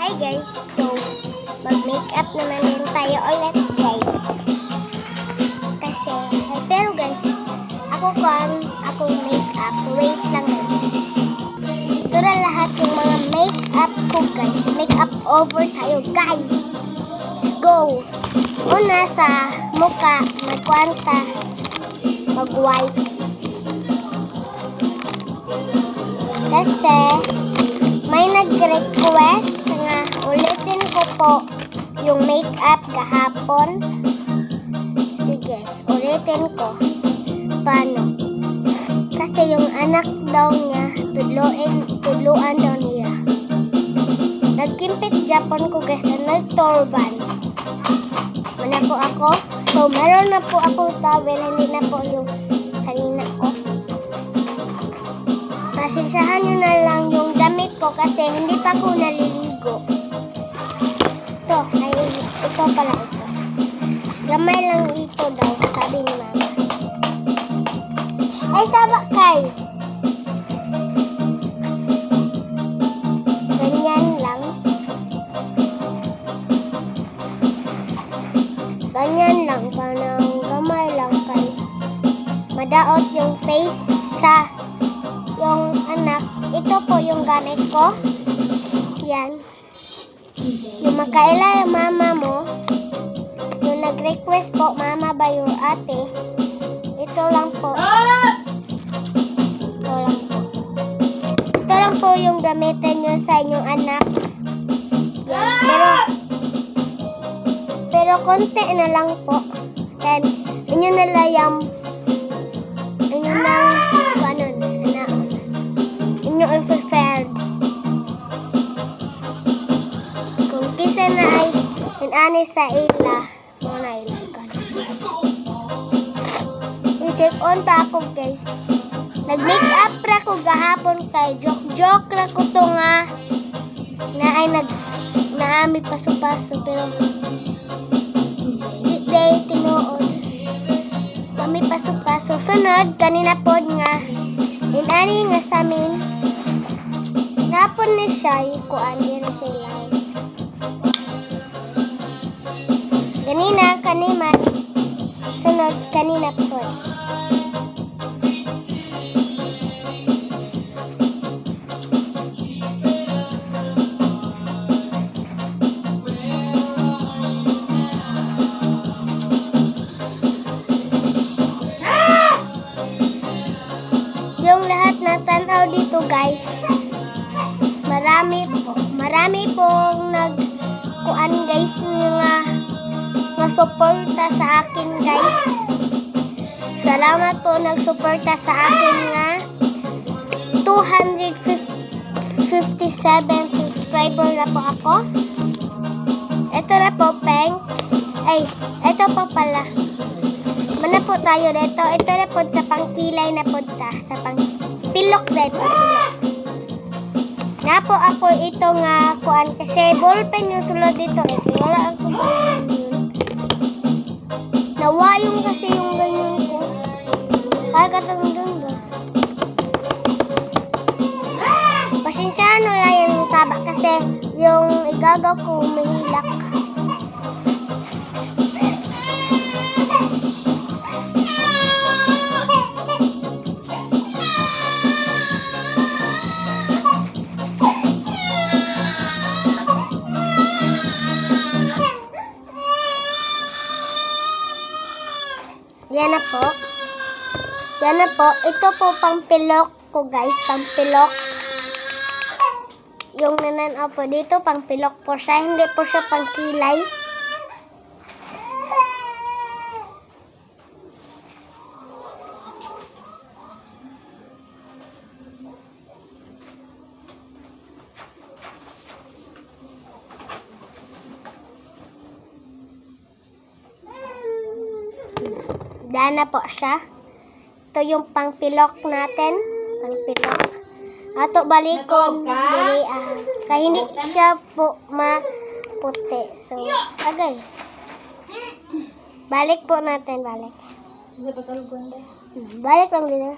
Hi guys, so mag-makeup naman din tayo ulit guys. Kasi, pero guys, akong makeup, wait lang guys. Ito na lahat yung mga makeup ko guys. Makeup over tayo guys. Let's go! Una sa mukha, magkwanta, mag-white. Kasi, may nag-request nga ulitin ko po yung makeup kahapon. Sige, ulitin ko. Paano? Kasi yung anak daw niya, tudluan daw niya. Nagkimpit Japon ko guys, nagtorban. Wala po ako. So, meron na po ako towel, hindi na po yung sanina ko. Pasensyahan nyo na lang yung damit ko kasi hindi pa ako naliligo. Ito pala ito. Gamay lang ito daw, sabi ni mama. Ay, sabak kay. Ganyan lang. Ganyan lang, parang gamay lang kay. Madaot yung face sa yung anak. Ito po yung gamit ko. Yan. Yung makaila yung mama mo. Yung nag-request po, mama ba yung ate? Ito lang po. Ito lang po yung gamitin nyo sa inyong anak. Yan. Pero konti na lang po. Then, inyo na lang inyo i-prepared. Kung kisa na ay inani sa ila, muna ilagan. Isip on pa ako guys. Nag-makeup ra ko gahapon kay joke ra ko to nga na ay naami paso-paso pero day tinuod. Kami paso-paso. Sunod kanina pod nga inani nga sa amin napon ni siya kuan diri sa ilaw. Kanina sunod kanina po. Yung lahat na tanaw dito guys, marami pong nagkuan guys nga suporta sa akin guys. Salamat po nagsuporta sa akin nga 257 subscriber na po ako. Ito na po peng. Ay, ito po pala. Mana po tayo dito. Ito na po sa pangkilay na po ta. Sa pangpilok dito. Na po ako ito nga kuan kasi ballpen yung sulod dito. Wala ako yun. Nawayong kasi yung ganyan ko. Kaya katang doon. Pasensyahan na lang yung taba kasi yung igagaw ko mahilak. Yan na po. Ito po pangpilok ko guys. Pangpilok. Yung nananaw po dito, pangpilok po siya. Hindi po siya pangkilay. Dana po siya. Ito yung pangpilok natin. Pangpilok. Ato balikon. Kaya hindi siya po maputi. So, agay. Balik po natin. Balik lang din.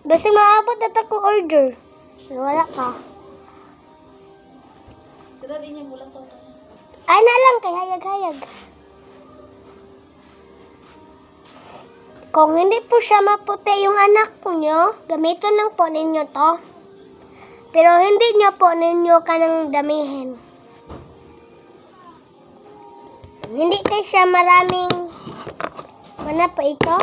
Basta maabot na ko order. Wala ka. Pero di niya bulan to. Ay na lang kay hayag-hayag. Kung hindi po siya maputi yung anak nyo, gamitin lang po ninyo to. Pero hindi nyo po ninyo kanang damihin. Hindi kayo siya maraming mana po ito.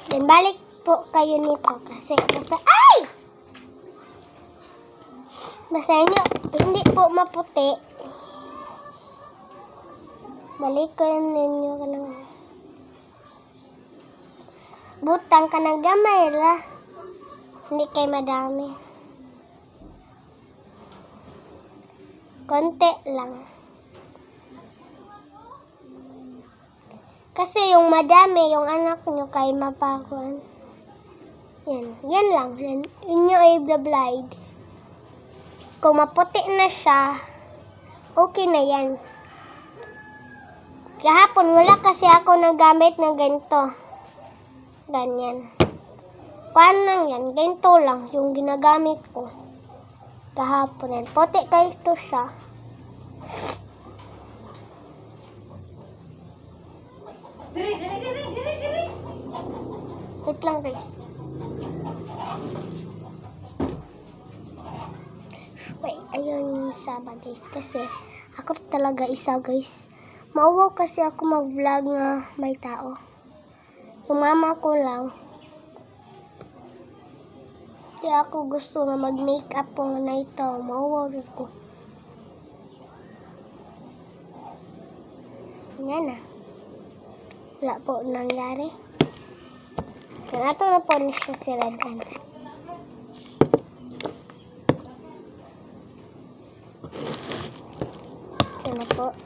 Then balik po kayo nito kasi ay! Basta nyo, hindi po maputi. Balik ko ninyo kanang butang ka ng gamay la. Hindi kayo madami. Konti lang. Kasi yung madami, yung anak nyo kay mapakuan. Yan lang. Inyo ay blind. Kung maputi na siya, okay na yan. Kahapon, wala kasi ako nagamit ng ganito. Ganyan. Paano lang yan? Ganito lang yung ginagamit ko. Kahapon yan. Puti kayo ito siya. Diri. Wait lang guys. Wait, ayun yung isa ba guys. Kasi ako talaga isa guys. Mauwaw kasi ako mag-vlog nga may tao. Yung mama ko lang. Kaya ako gusto nga mag-makeup po nga na ito. Mauwaw rin ko. Yan na. Wala po nangyari. Kaya ito na po siya siradan.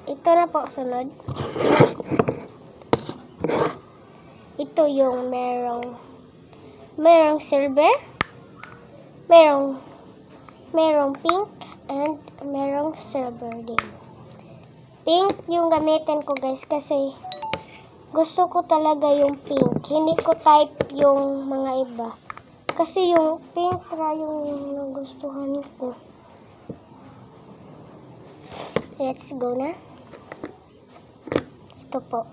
Ito na po sunod. Ito yung merong silver, merong pink, and merong silver din. Pink yung gamitin ko guys kasi gusto ko talaga yung pink. Hindi ko type yung mga iba. Kasi yung pink ra yung nagustuhan ko. Let's go na. Ito po.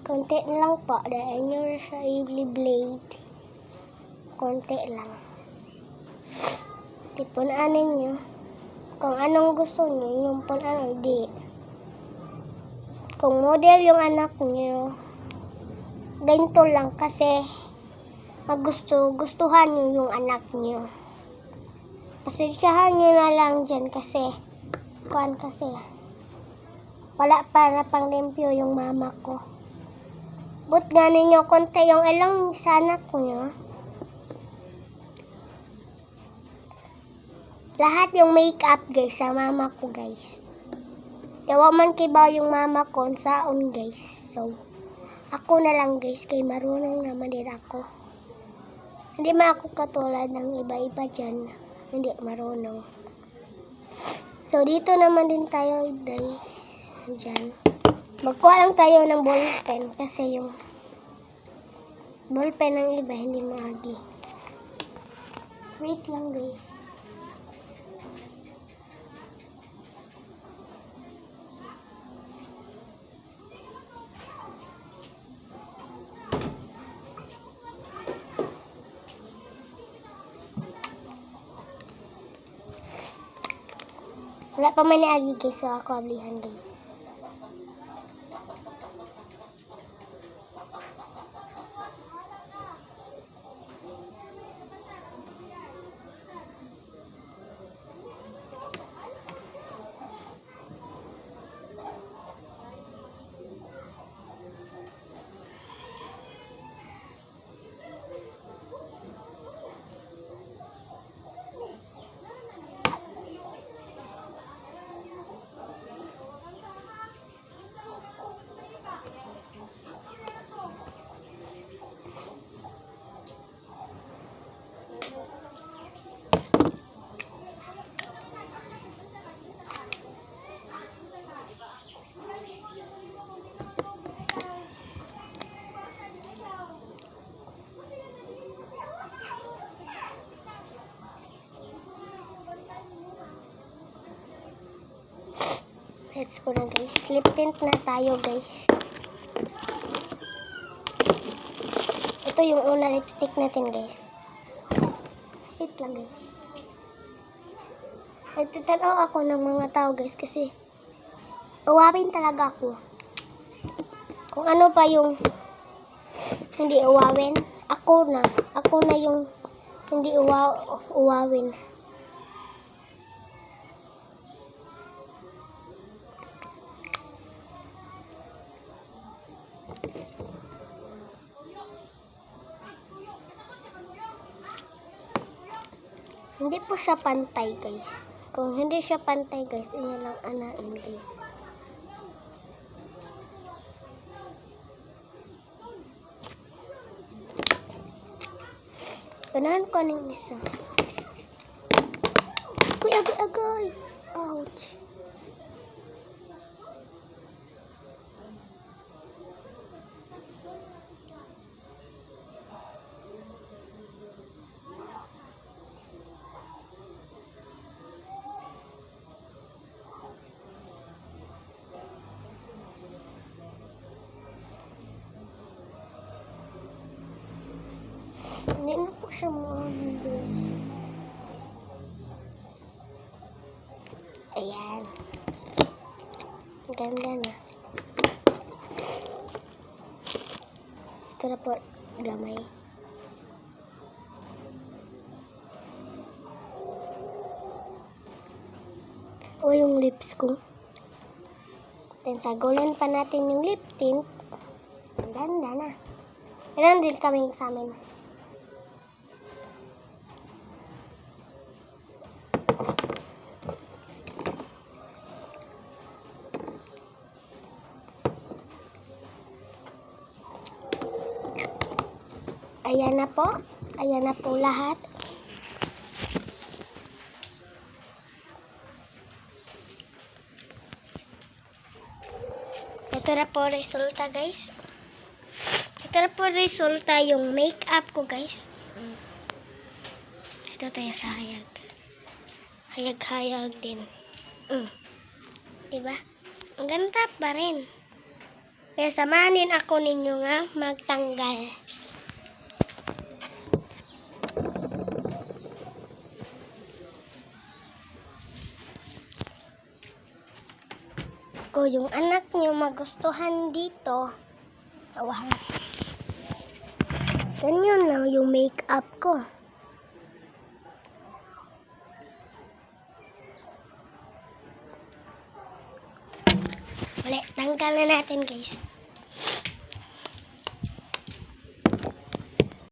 Konti lang po. Dahil nyo siya i-blade. Konti lang. Tipunanin nyo. Kung anong gusto nyo, yung punan o di. Kung model yung anak nyo, ganito lang kasi gustuhan nyo yung anak nyo. Pasensyahan nyo na lang dyan kasi kuan kasi wala pa na pang limpyo yung mama ko. But nga ninyo konti yung ilang sa anak nyo. Lahat yung makeup guys sa mama ko guys. Yawa man kibaw yung mama ko saon guys. So ako na lang guys kay marunong naman din ako. Hindi man ako katulad ng iba-iba dyan. Hindi marunong. So, dito naman din tayo, guys. Diyan. Magkuha lang tayo ng ballpen kasi yung ballpen ng iba hindi maagi. Wait lang, guys. Wala pa man naagi guys, so ako ablihan guys. Let's go na guys. Lip tint na tayo guys. Ito yung una lipstick natin guys. Wait lang guys. Nagtitanaw ako ng mga tao guys kasi uwawin talaga ako. Kung ano pa yung hindi uwawin, ako na yung hindi uwawin. Hindi po siya pantay guys. Kung hindi siya pantay guys, inyo lang anain guys. Ganahan ko ng isa. Uy, agay. Ouch. Hindi na po siya mga ayan. Ganda na. Ito na po, gamay. O yung lips ko. Then sagulan pa natin yung lip tint. Ganda na. Meron din kami sa amin. Ayan na po. Ayan na po lahat. Ito na po resulta guys. Ito na po resulta yung makeup ko guys. Ito tayo sa hayag. Hayag-hayag din. Diba? Ang ganda pa rin. Kaya samanin ako ninyo nga magtanggal. Kung yung anak nyo magustuhan dito, wow. Ganyan na yung makeup ko. Wala, tanggal na natin guys.